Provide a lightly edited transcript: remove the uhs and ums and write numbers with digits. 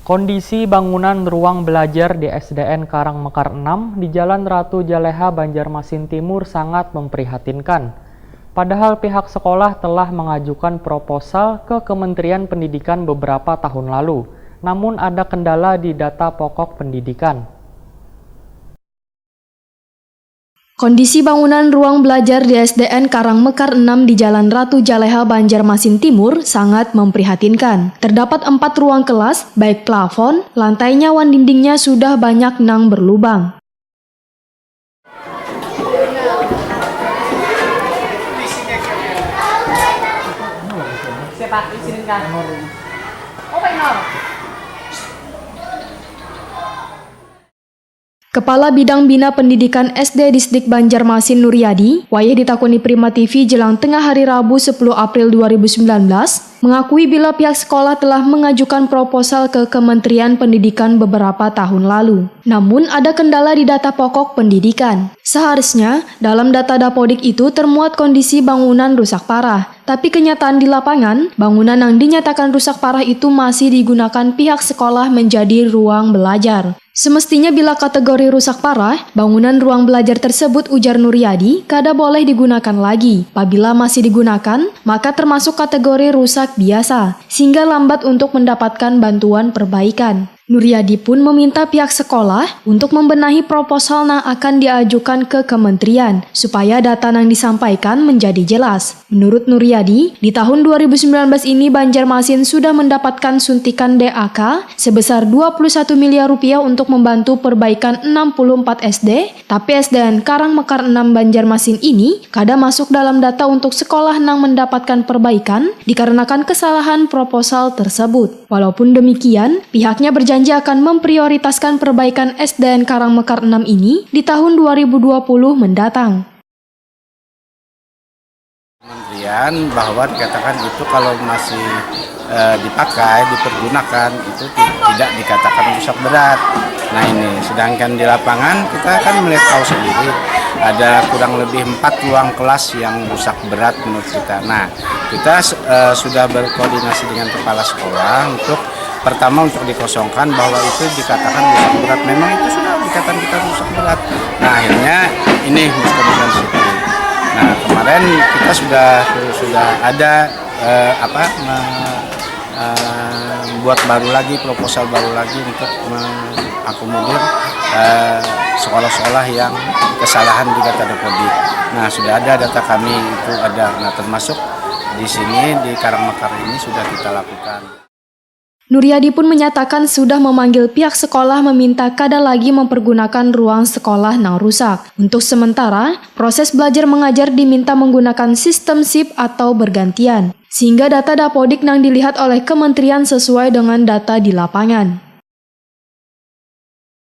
Kondisi bangunan ruang belajar di SDN Karangmekar 6 di Jalan Ratu Jaleha, Banjarmasin Timur sangat memprihatinkan. Padahal pihak sekolah telah mengajukan proposal ke Kementerian Pendidikan beberapa tahun lalu, namun ada kendala di data pokok pendidikan. Kondisi bangunan ruang belajar di SDN Karangmekar 6 di Jalan Ratu Jaleha, Banjarmasin Timur sangat memprihatinkan. Terdapat 4 ruang kelas, baik plafon, lantainya, wan dindingnya sudah banyak nang berlubang. Siapa? Izinkan. Oh, benar. Kepala Bidang Bina Pendidikan SD Distrik Banjarmasin Nuryadi, wayah ditakoni Prima TV jelang tengah hari Rabu 10 April 2019, mengakui bila pihak sekolah telah mengajukan proposal ke Kementerian Pendidikan beberapa tahun lalu. Namun ada kendala di data pokok pendidikan. Seharusnya dalam data Dapodik itu termuat kondisi bangunan rusak parah. Tapi kenyataan di lapangan, bangunan yang dinyatakan rusak parah itu masih digunakan pihak sekolah menjadi ruang belajar. Semestinya bila kategori rusak parah, bangunan ruang belajar tersebut, ujar Nuryadi, kada boleh digunakan lagi. Apabila masih digunakan, maka termasuk kategori rusak biasa, sehingga lambat untuk mendapatkan bantuan perbaikan. Nuryadi pun meminta pihak sekolah untuk membenahi proposal yang akan diajukan ke kementerian, supaya data yang disampaikan menjadi jelas. Menurut Nuryadi, di tahun 2019 ini Banjarmasin sudah mendapatkan suntikan DAK sebesar 21 miliar rupiah untuk membantu perbaikan 64 SD, tapi SDN Karangmekar 6 Banjarmasin ini kada masuk dalam data untuk sekolah yang mendapatkan perbaikan dikarenakan kesalahan proposal tersebut. Walaupun demikian, pihaknya berjanji akan memprioritaskan perbaikan SDN Karangmekar 6 ini di tahun 2020 mendatang. Kementerian bahwa dikatakan itu kalau masih dipakai, dipergunakan itu tidak dikatakan rusak berat. Nah ini, sedangkan di lapangan kita kan melihat tahu sendiri ada kurang lebih 4 ruang kelas yang rusak berat menurut kita. Nah kita sudah berkoordinasi dengan kepala sekolah untuk pertama untuk dikosongkan bahwa itu dikatakan rusak berat. Memang itu sudah dikatakan kita rusak berat. Nah akhirnya ini miskomunikasi situ. Nah kemarin kita sudah ada buat baru lagi, proposal baru lagi untuk mengakomodir sekolah-sekolah yang kesalahan di data Dapodik. Nah sudah ada data kami itu ada. Nah termasuk di sini di Karangmekar ini sudah kita lakukan. Nuryadi pun menyatakan sudah memanggil pihak sekolah meminta kada lagi mempergunakan ruang sekolah yang rusak. Untuk sementara, proses belajar mengajar diminta menggunakan sistem shift atau bergantian, sehingga data Dapodik yang dilihat oleh kementerian sesuai dengan data di lapangan.